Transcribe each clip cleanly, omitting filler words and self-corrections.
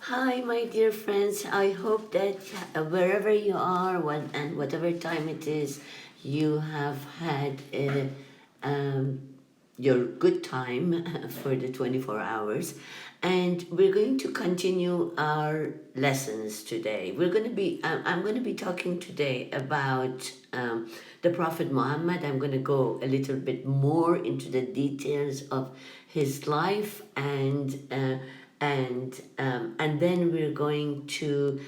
Hi, my dear friends. I hope that wherever you are and whatever time it is, you have had um, your good time for the 24 hours. And we're going to continue our lessons today. I'm going to be talking today about the Prophet Muhammad. I'm going to go a little bit more into the details of his life and then we're going to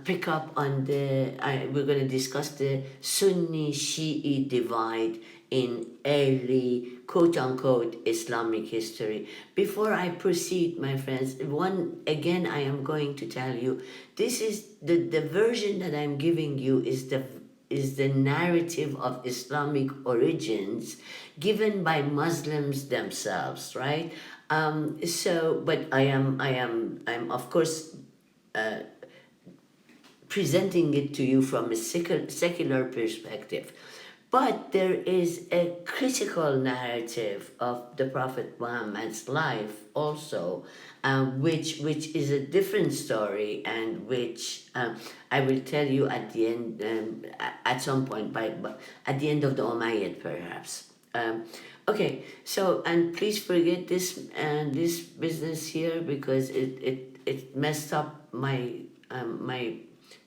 pick up on we're going to discuss the Sunni Shi'i divide in early quote unquote Islamic history. Before I proceed, my friends, I am going to tell you this is the version that I'm giving you is the narrative of Islamic origins given by Muslims themselves, right? But I'm of course presenting it to you from a secular perspective. But there is a critical narrative of the Prophet Muhammad's life also, which is a different story and which I will tell you at the end, at some point, at the end of the Umayyad perhaps. Okay, so and please forget this business here because it messed up my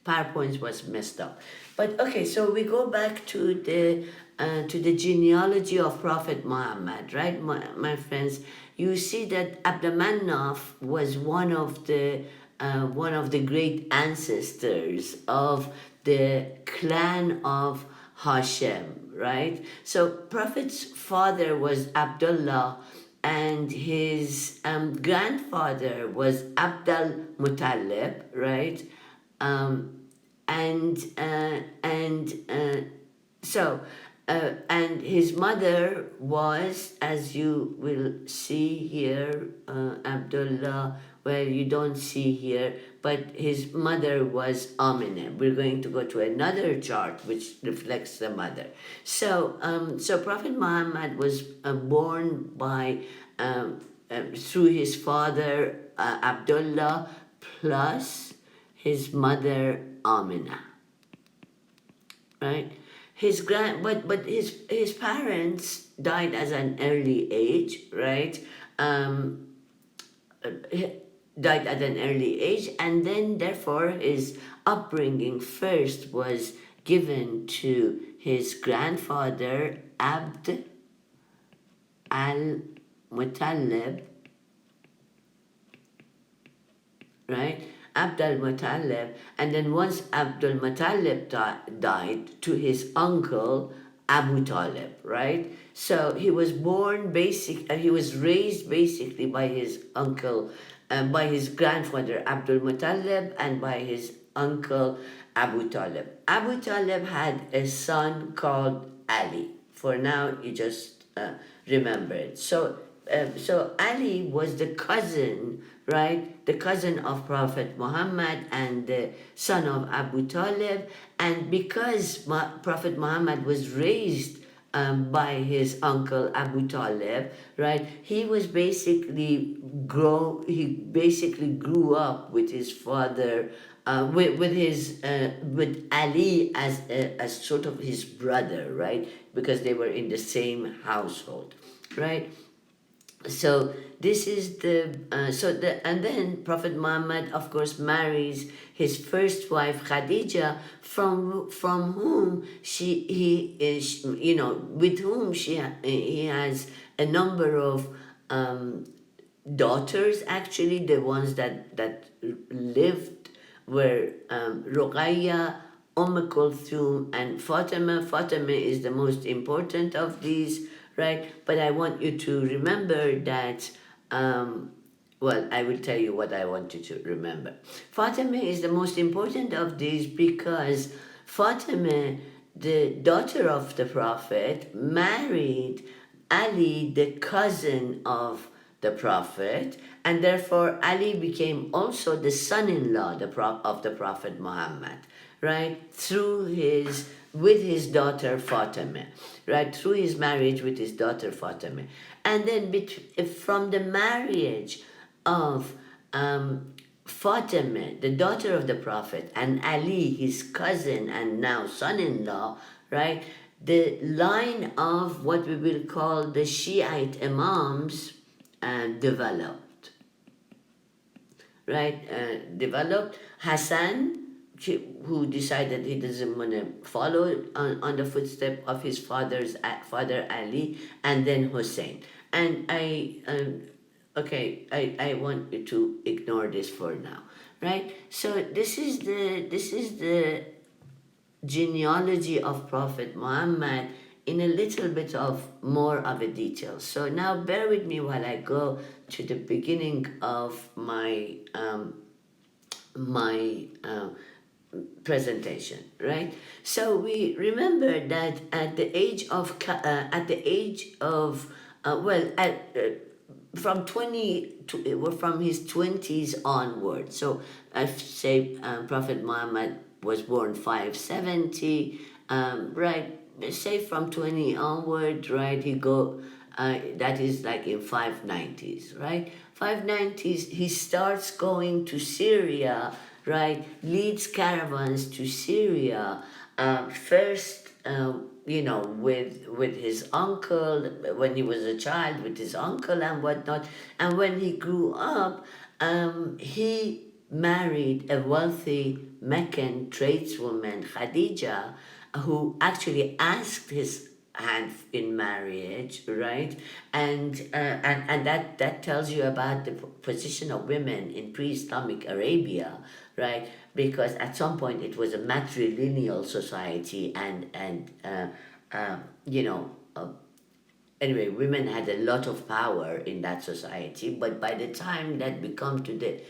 PowerPoint was messed up. But okay, so we go back to the genealogy of Prophet Muhammad, right, my friends? You see that Abdulmanaf was one of the great ancestors of the clan of Hashem, right? So Prophet's father was Abdullah and his grandfather was Abdul Muttalib, right? Um, and so and his mother was, as you will see here, Abdullah, well, you don't see here, but his mother was Amina. We're going to go to another chart which reflects the mother. So Prophet Muhammad was born by through his father Abdullah plus his mother Amina, right? His parents died at an early age, right? Um, he died at an early age, and then therefore his upbringing first was given to his grandfather Abd al Muttalib, right? Abdul Muttalib, and then once Abdul Muttalib died, to his uncle Abu Talib, right? So he was raised basically by his uncle, by his grandfather Abdul Muttalib, and by his uncle Abu Talib. Abu Talib had a son called Ali. For now, you just remember it. So Ali was the cousin, right? The cousin of Prophet Muhammad and the son of Abu Talib. And because Prophet Muhammad was raised by his uncle Abu Talib, right? He basically grew up with his father, with Ali as sort of his brother, right? Because they were in the same household, right? So this is and then Prophet Muhammad of course marries his first wife Khadija, from whom he is, with whom he has a number of daughters. Actually, the ones that lived were Ruqayya, Kulthum, and Fatima. Fatima is the most important of these, right? But I want you to remember that, I will tell you what I want you to remember. Fatima is the most important of these because Fatima, the daughter of the Prophet, married Ali, the cousin of the Prophet, and therefore Ali became also the son-in-law of the Prophet Muhammad, right? With his daughter Fatima, right? Through his marriage with his daughter Fatima. And then from the marriage of Fatima, the daughter of the Prophet, and Ali, his cousin and now son-in-law, right? The line of what we will call the Shiite Imams developed, right? Developed. Hassan, who decided he doesn't want to follow on the footstep of his father Ali, and then Hussein. And I want you to ignore this for now, right? So this is the genealogy of Prophet Muhammad in a little bit of more of a detail. So now bear with me while I go to the beginning of my presentation, right? So we remember that at the age of from 20 to from his 20s onward. So I say Prophet Muhammad was born 570, right? Say from 20 onward, right? He go that is like in 590s, right? 590s, he starts going to Syria, right? Leads caravans to Syria, first, with his uncle when he was a child, with his uncle and whatnot. And when he grew up, he married a wealthy Meccan tradeswoman, Khadija, who actually asked his hand in marriage, right? And that tells you about the position of women in pre-Islamic Arabia, right? Because at some point it was a matrilineal society, and anyway, women had a lot of power in that society. But by the time that we come to the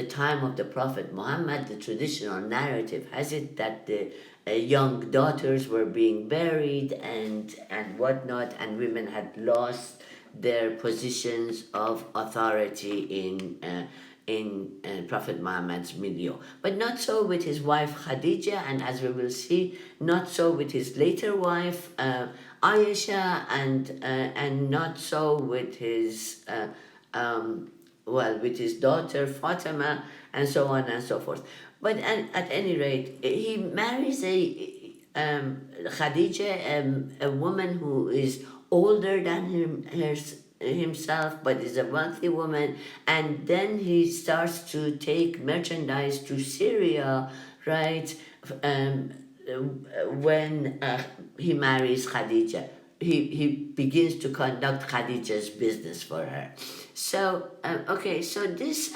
time of the Prophet Muhammad, the traditional narrative has it that the young daughters were being buried and whatnot, and women had lost their positions of authority in Prophet Muhammad's milieu. But not so with his wife Khadija, and as we will see, not so with his later wife Aisha, and not so with his with his daughter Fatima, and so on and so forth. But at any rate, he marries Khadija, a woman who is older than himself, but is a wealthy woman. And then he starts to take merchandise to Syria, right? Um, when he marries Khadija, he begins to conduct Khadija's business for her. So so this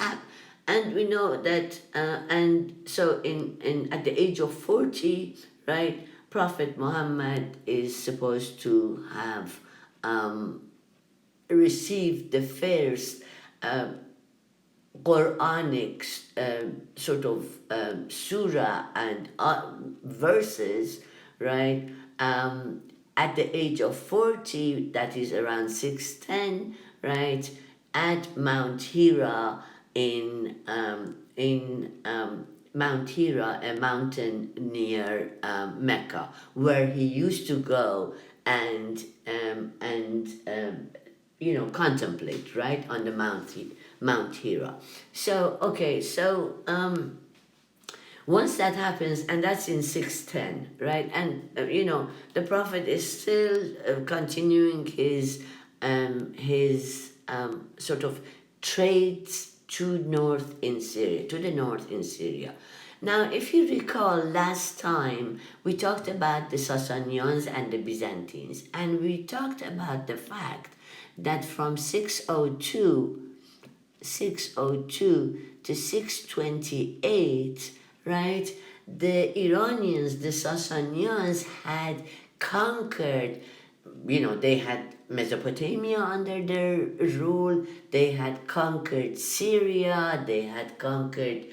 and we know that and so in at the age of 40, right, Prophet Muhammad is supposed to have received the first Quranic sort of surah and verses, right? At the age of 40, that is around 610, right? At Mount Hira in Mount Hira, a mountain near Mecca, where he used to go and contemplate, right, on the Mount Hira. So once that happens, and that's in 610, right, and the Prophet is still continuing his sort of trades to the north in Syria. Now, if you recall, last time we talked about the Sasanians and the Byzantines, and we talked about the fact that from 602 to 628, right, the Iranians, the Sasanians, had conquered, they had Mesopotamia under their rule, they had conquered Syria, they had conquered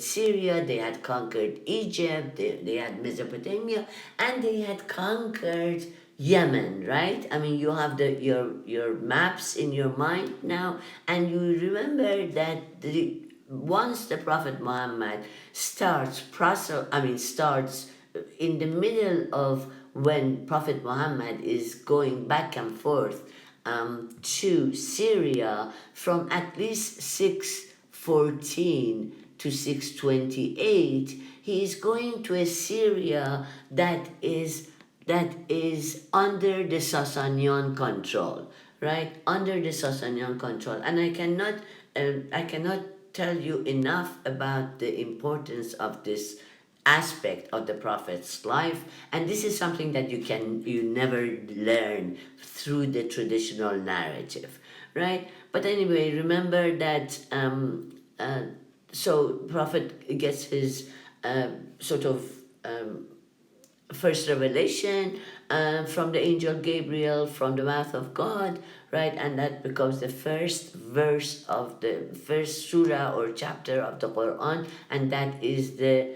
Syria, they had conquered Egypt, they had Mesopotamia, and they had conquered Yemen, right? I mean, you have your maps in your mind now, and you remember that once the Prophet Muhammad starts in the middle of when Prophet Muhammad is going back and forth to Syria from at least 614 to 628, he is going to a Syria that is under the Sasanian control, right? Under the Sasanian control, and I cannot tell you enough about the importance of this aspect of the prophet's life, and this is something that you never learn through the traditional narrative, right? But anyway, remember that so prophet gets his sort of first revelation from the angel Gabriel from the mouth of God, right? And that becomes the first verse of the first surah or chapter of the Quran, and that is the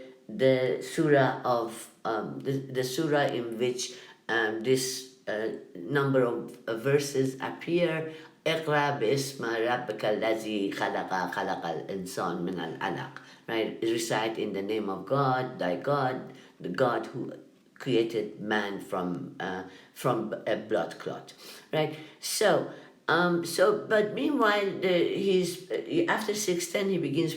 surah of the surah in which this number of verses appear. اقرأ باسم ربك الذي خلق الإنسان من العلق, right? Recite in the name of God, thy God, the God who created man from a blood clot, right? But meanwhile, he's after 610 he begins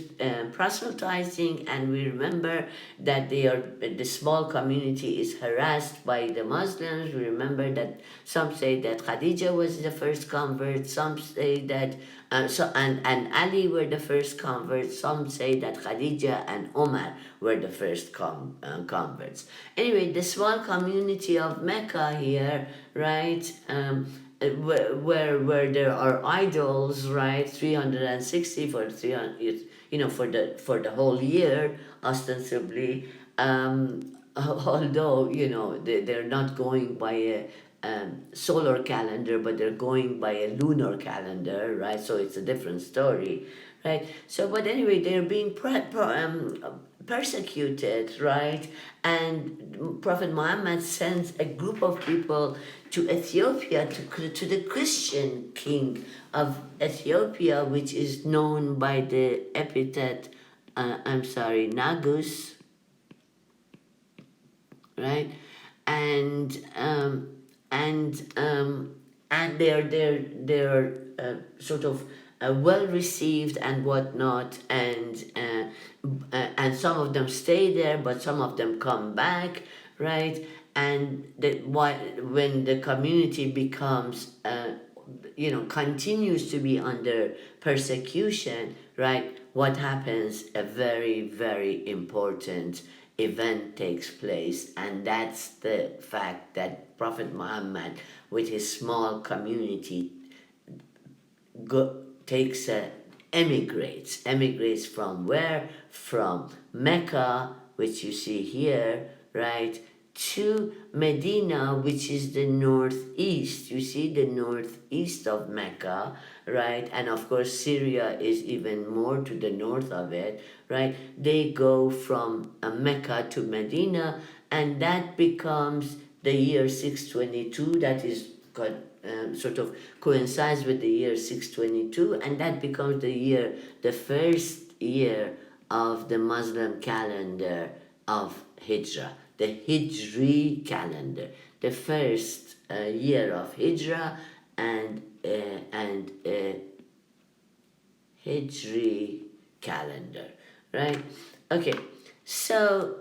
proselytizing, and we remember that the small community is harassed by the Muslims. We remember that some say that Khadija was the first convert, some say that and Ali were the first converts. Some say that Khadija and Omar were the first converts. Anyway, the small community of Mecca here, right? Where there are idols, right? 360 for 300, for the whole year, ostensibly. Although they're not going by a solar calendar, but they're going by a lunar calendar, right? So it's a different story, right? So, but anyway, they're being persecuted, right? And Prophet Muhammad sends a group of people to Ethiopia, to the Christian king of Ethiopia, which is known by the epithet, Nagus, right? And they're sort of well received and whatnot, and some of them stay there, but some of them come back, right? And when the community becomes continues to be under persecution, right? What happens? A very, very important event takes place, and that's the fact that Prophet Muhammad, with his small community, emigrates from where? From Mecca, which you see here, right, to Medina, which is the northeast. You see the northeast of Mecca, right? And of course, Syria is even more to the north of it, right? They go from Mecca to Medina, and that becomes the year 622. That is sort of coincides with the year 622, and that becomes the first year of the Muslim calendar of Hijrah, the Hijri calendar, the first year of Hijrah, and Hijri calendar, right? Okay, so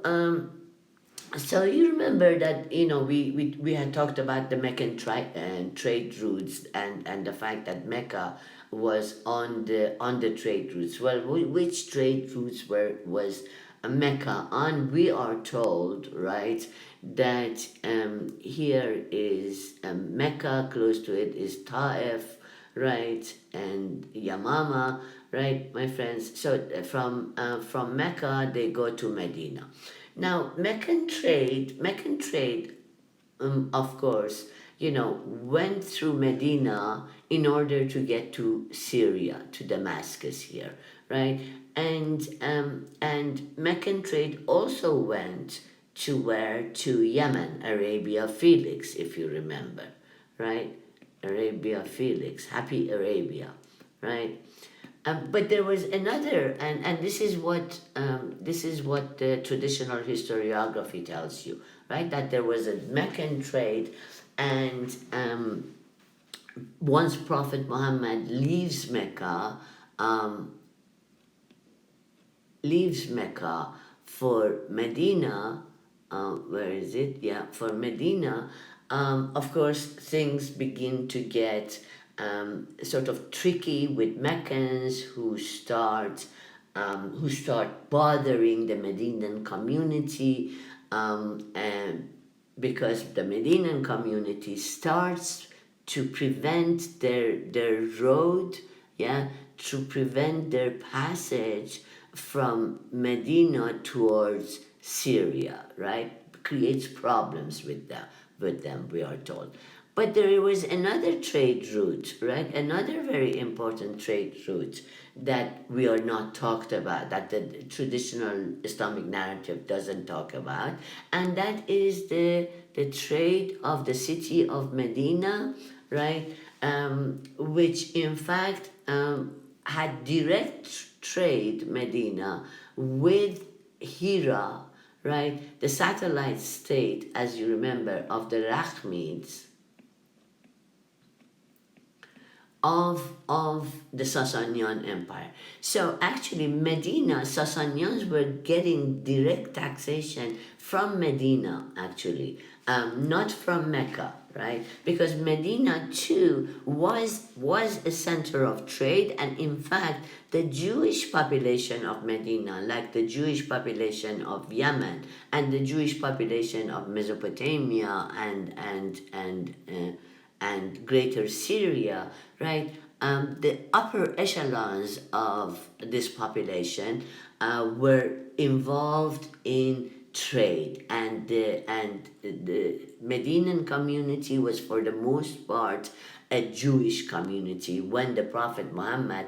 you remember that we had talked about the Meccan trade routes, and the fact that Mecca was on the trade routes. Well, which trade routes was Mecca on? We are told, right, that here is Mecca. Close to it is Taif, right, and Yamama, right, my friends. So from Mecca they go to Medina. Now, Meccan trade, of course, went through Medina in order to get to Syria, to Damascus here, right? And Meccan trade also went to where? To Yemen, Arabia Felix, if you remember, right? Arabia Felix, happy Arabia, right? But there was another, and this is what the traditional historiography tells you, right? That there was a Meccan trade, and once Prophet Muhammad leaves Mecca, um, for Medina, where is it? Yeah, for Medina, of course, things begin to get sort of tricky with Meccans who start bothering the Medinan community, and because the Medinan community starts to prevent their road, yeah, to prevent their passage from Medina towards Syria, right? Creates problems with them, we are told. But there was another trade route, right? Another very important trade route that we are not talked about, that the traditional Islamic narrative doesn't talk about, and that is the trade of the city of Medina, right? Which in fact had direct trade, Medina, with Hira, right? The satellite state, as you remember, of the Rachmids, of the Sasanian Empire. So actually, Medina, Sasanians were getting direct taxation from Medina, actually, not from Mecca, right? Because Medina too was a center of trade, and in fact, the Jewish population of Medina, like the Jewish population of Yemen and the Jewish population of Mesopotamia and Greater Syria, right? The upper echelons of this population were involved in trade, and the Medinan community was for the most part a Jewish community when the Prophet Muhammad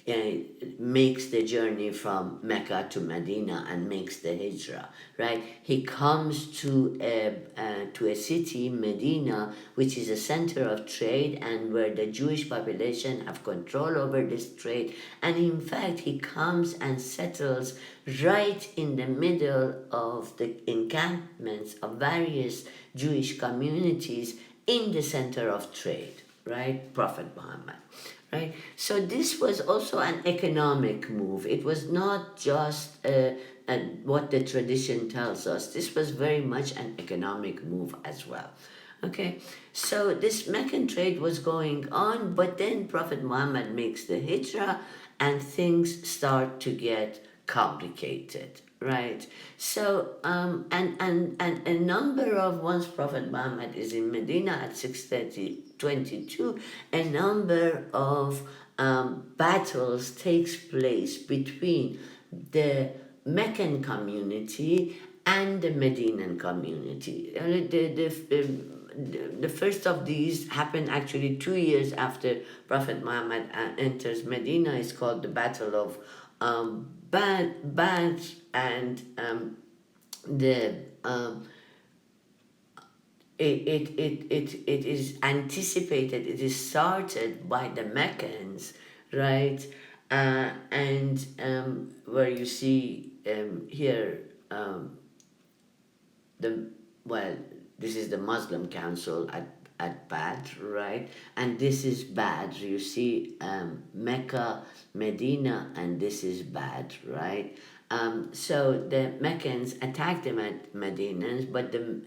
uh, makes the journey from Mecca to Medina and makes the hijrah, right? He comes to a city, Medina, which is a center of trade and where the Jewish population have control over this trade. And in fact, he comes and settles right in the middle of the encampments of various Jewish communities in the center of trade, right? Prophet Muhammad, right? So this was also an economic move. It was not just what the tradition tells us. This was very much an economic move as well. Okay, so this Meccan trade was going on, but then Prophet Muhammad makes the hijrah and things start to get complicated, right? So, and a number of, once Prophet Muhammad is in Medina at 622, a number of battles takes place between the Meccan community and the Medinan community. The first of these happened actually 2 years after Prophet Muhammad enters Medina. It's called the Battle of Badr, and the it is anticipated, it is started by the Meccans, right? And where you see here, the well, this is the Muslim Council at Badr, right? And this is Badr. You see Mecca, Medina, and this is Badr, right? So the Meccans attacked the Medinans, but the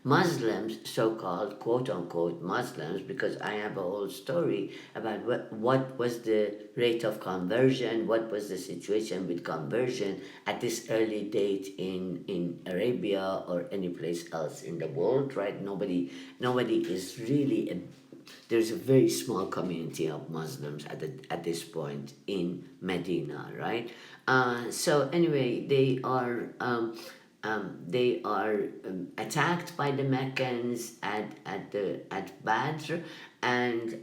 Muslims, so-called quote-unquote Muslims, because I have a whole story about what was the rate of conversion, what was the situation with conversion at this early date in Arabia or any place else in the world, right? Nobody is really there's a very small community of Muslims at this point in Medina, right? So anyway, they are attacked by the Meccans at Badr, and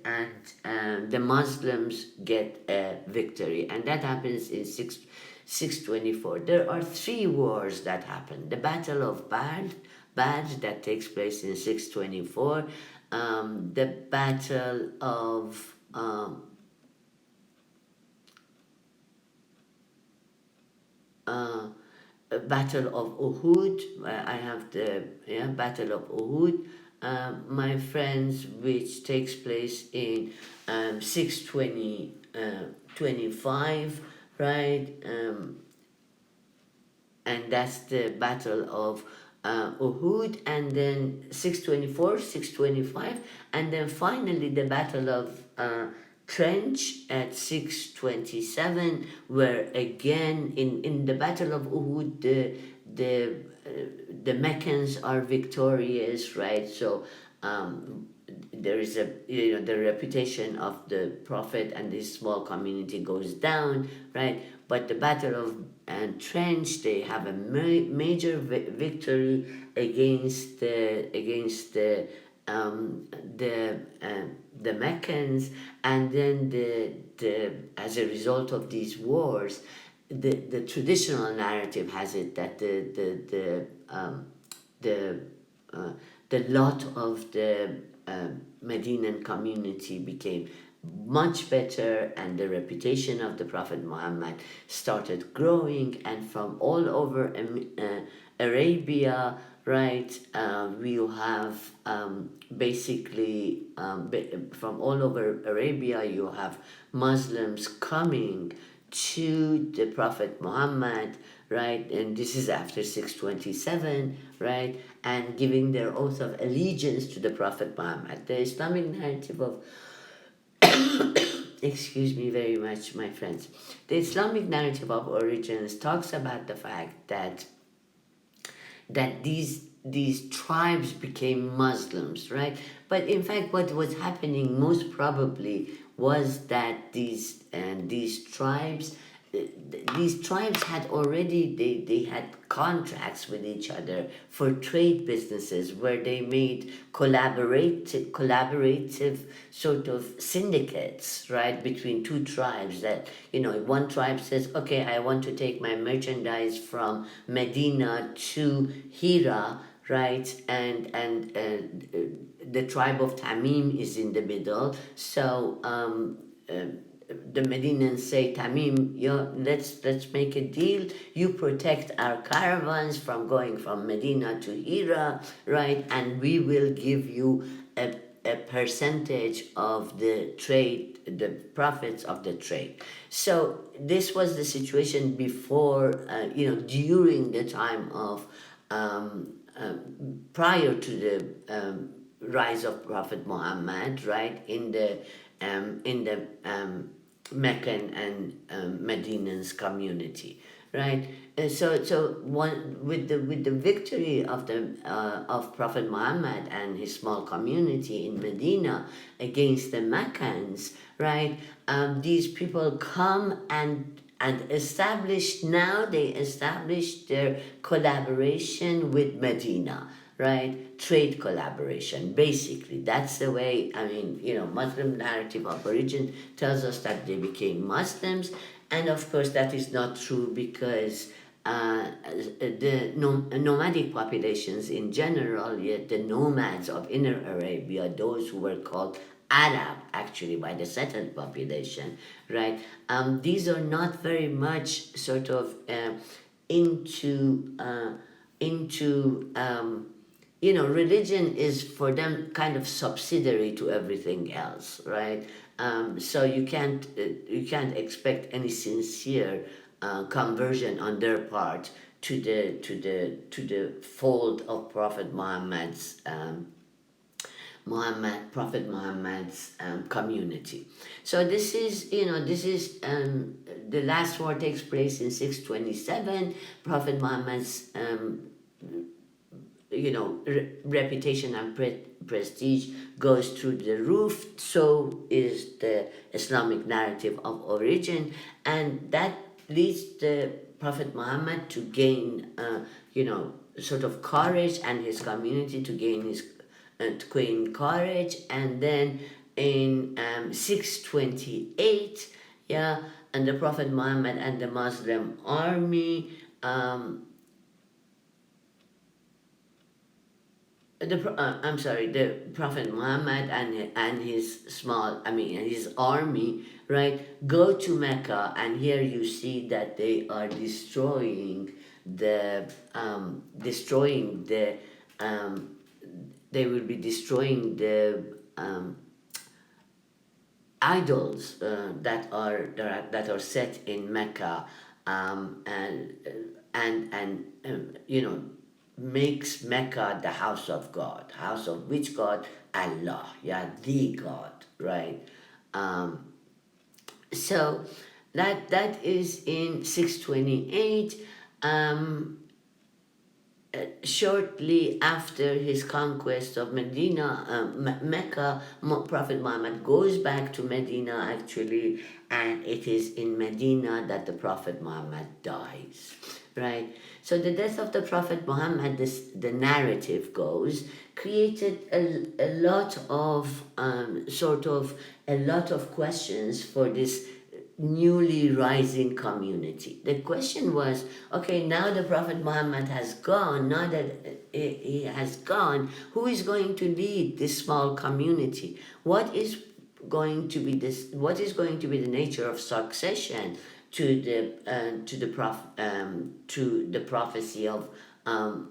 the Muslims get a victory, and that happens in 624. There are three wars that happen: the Battle of Badr that takes place in 624, the Battle of Battle of Uhud. I have the Battle of Uhud, my friends, which takes place in 620 25, right? And that's the Battle of Uhud, and then 624, 625, and then finally the Battle of Trench at 627, where again in the Battle of Uhud the the Meccans are victorious, right? So there is a, the reputation of the prophet and this small community goes down, right? But the Battle of Trench, they have a major victory against um, the the Meccans, and then the as a result of these wars, the traditional narrative has it that the uh, the lot of the Medinan community became much better, and the reputation of the Prophet Muhammad started growing, and from all over Arabia, right? We have basically from all over Arabia, you have Muslims coming to the Prophet Muhammad, right? And this is after 627, right? And giving their oath of allegiance to the Prophet Muhammad. The Islamic narrative of, excuse me very much, my friends. The Islamic narrative of origins talks about the fact that these tribes became Muslims, right? But in fact, what was happening most probably was that these tribes had already they had contracts with each other for trade businesses where they made collaborative sort of syndicates, right, between two tribes. That, one tribe says, okay, I want to take my merchandise from Medina to Hira, right, and the tribe of Tamim is in the middle. So the Medinans say, Tamim, let's make a deal. You protect our caravans from going from Medina to Hira, right? And we will give you a percentage of the trade, the profits of the trade. So this was the situation before, during the time of, prior to the rise of Prophet Muhammad, right? In the Meccan and Medina's community, right? So one with the victory of the of Prophet Muhammad and his small community in Medina against the Meccans, right? These people come and they established their collaboration with Medina, right? Trade collaboration, basically. That's the way, Muslim narrative of origin tells us that they became Muslims. And of course, that is not true because the nomadic populations in general, yet the nomads of Inner Arabia, those who were called Arab actually by the settled population, right? These are not very much sort of into into religion is for them kind of subsidiary to everything else, right? So you can't expect any sincere conversion on their part to the fold of Prophet Muhammad's community. So this is the last war takes place in 627. Prophet Muhammad's reputation and prestige goes through the roof. So is the Islamic narrative of origin, and that leads the Prophet Muhammad to gain, sort of courage, and his community to gain courage, and then in 628, yeah, and the Prophet Muhammad and the Muslim army. The Prophet Muhammad and his army, right, go to Mecca, and here you see that they are destroying the um, they will be destroying the idols that are set in Mecca, and makes Mecca the house of God, house of which God? Allah, yeah, the God, right? Um, so that is in 628. Um, Shortly after his conquest of Medina, Mecca, Prophet Muhammad goes back to Medina actually, and it is in Medina that the Prophet Muhammad dies, right? So the death of the Prophet Muhammad, the narrative goes, created a lot of a lot of questions for this newly rising community. The question was, okay, now the Prophet Muhammad has gone, now that he has gone, who is going to lead this small community? What is going to be the nature of succession to the prophecy of um,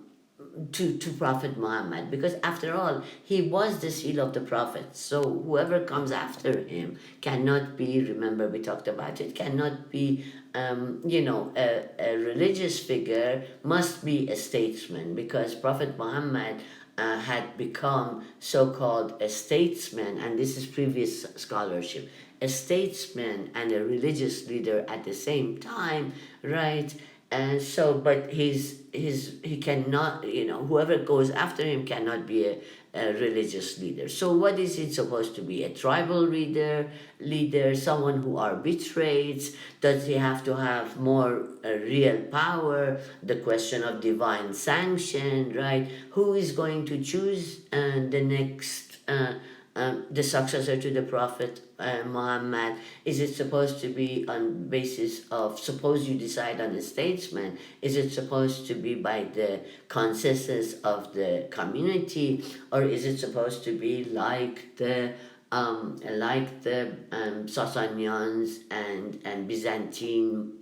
to Prophet Muhammad, because after all, he was the seal of the Prophet. So whoever comes after him cannot be, remember we talked about it, cannot be, a religious figure, must be a statesman, because Prophet Muhammad had become so-called a statesman, and this is previous scholarship, a statesman and a religious leader at the same time, right? And so, but he cannot, whoever goes after him cannot be a religious leader. So what is it supposed to be? A tribal leader, someone who arbitrates? Does he have to have more real power? The question of divine sanction, right? Who is going to choose the next the successor to the Prophet Muhammad? Is it supposed to be on basis of, suppose you decide on a statesman, is it supposed to be by the consensus of the community, or is it supposed to be like the Sasanians and Byzantine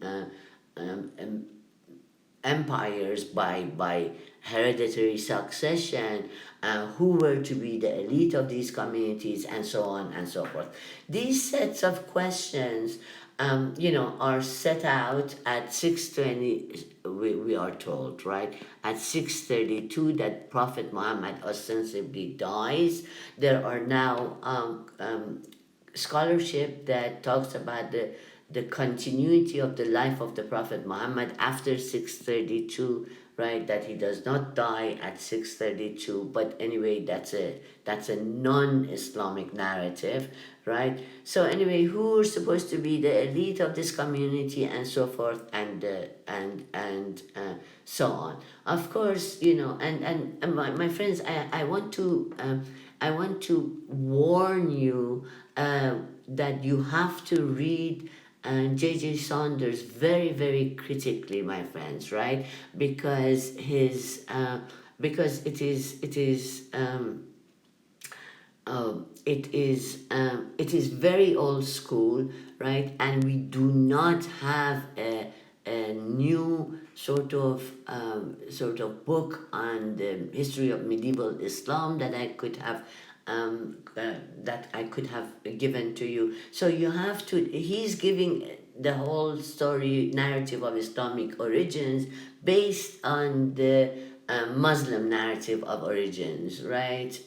empires by hereditary succession, who were to be the elite of these communities, and so on and so forth. These sets of questions, are set out at 620, we are told, right? At 632 that Prophet Muhammad ostensibly dies. There are now scholarship that talks about the continuity of the life of the Prophet Muhammad after 632, right? That he does not die at 632, but anyway, that's a non-Islamic narrative, right? So anyway, who are supposed to be the elite of this community, and so forth, and so on. Of course, and my friends, I want to warn you that you have to read J.J. Saunders very, very critically, my friends, right? Because it is very old school, right? And we do not have a new book on the history of medieval Islam that I could have given to you. So you have to. He's giving the whole story narrative of Islamic origins based on the Muslim narrative of origins, right?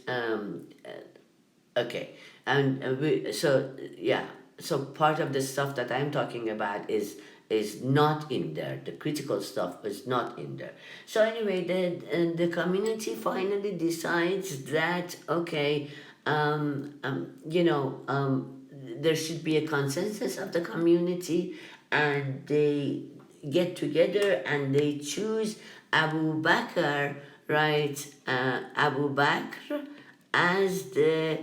Okay, and so part of the stuff that I'm talking about is not in there. The critical stuff is not in there. So anyway, the community finally decides that, okay, there should be a consensus of the community, and they get together and they choose Abu Bakr, right? Abu Bakr as the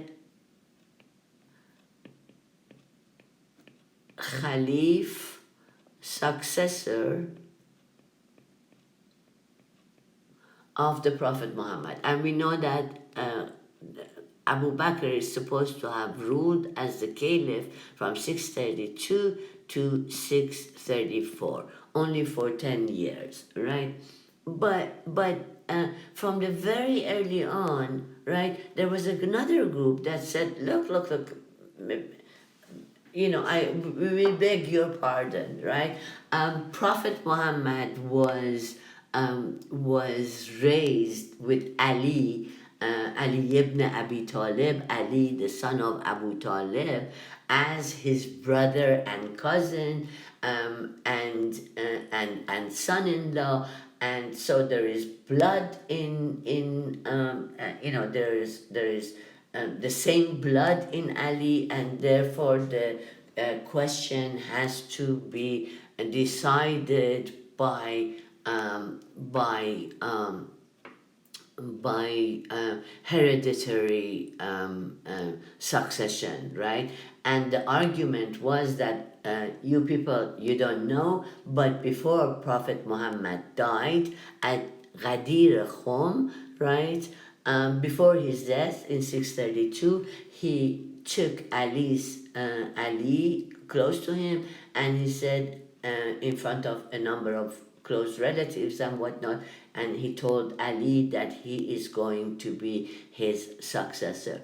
Khalif successor of the Prophet Muhammad. And we know that Abu Bakr is supposed to have ruled as the Caliph from 632 to 634, only for 10 years, right? but from the very early on, right, there was another group that said, look, we beg your pardon, right? Prophet Muhammad was raised with Ali, Ali ibn Abi Talib, Ali the son of Abu Talib, as his brother and cousin, and son-in-law, and so there is blood there is the same blood in Ali, and therefore the question has to be decided by hereditary succession, right? And the argument was that you people, you don't know, but before Prophet Muhammad died at Ghadir Khum, right? Before his death in 632, he took Ali close to him, and he said, in front of a number of close relatives and whatnot, and he told Ali that he is going to be his successor.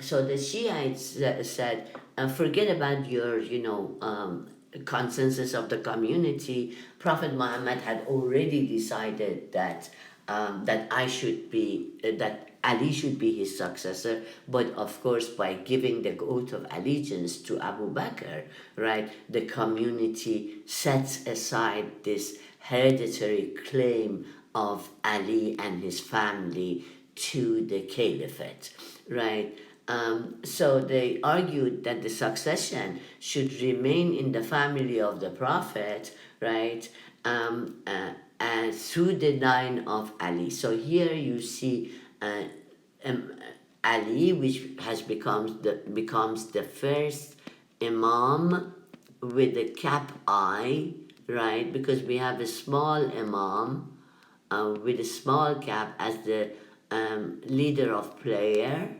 So the Shiites said, forget about your, consensus of the community. Prophet Muhammad had already decided that Ali should be his successor, but of course by giving the oath of allegiance to Abu Bakr, right, the community sets aside this hereditary claim of Ali and his family to the caliphate, right? So they argued that the succession should remain in the family of the Prophet, right? Through the line of Ali. So here you see um, Ali, which becomes the first Imam with the cap I, right? Because we have a small Imam with a small cap as the leader of prayer,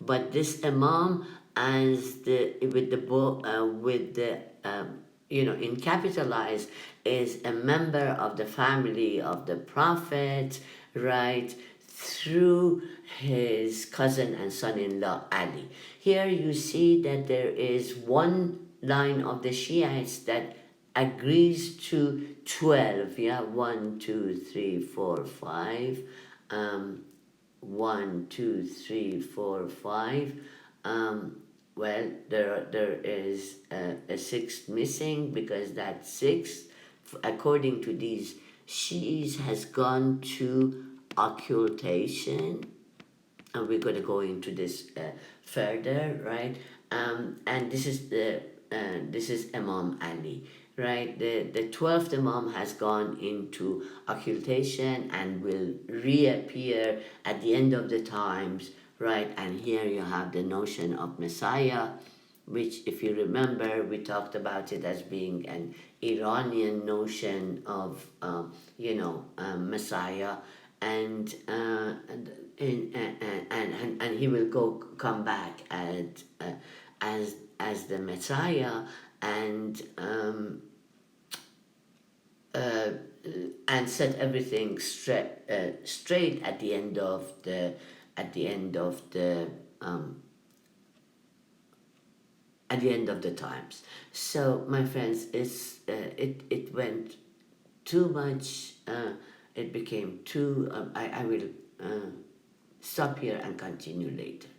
but this Imam as the with the in capitalized, is a member of the family of the Prophet, right, through his cousin and son-in-law Ali. Here you see that there is one line of the Shiites that agrees to 12, yeah, 1, 2, 3, 4, 5, 1, 2, 3, 4, 5. Well, there is a sixth missing, because that sixth, according to these Shiis, has gone to occultation, and we're going to go into this further, right? And this is Imam Ali, right? The 12th Imam has gone into occultation and will reappear at the end of the times, right? And here you have the notion of Messiah, which, if you remember, we talked about it as being an Iranian notion of Messiah, and he will come back as the Messiah, and set everything straight at the end of the times. So, my friends, it went too much. It became too. I will stop here and continue later.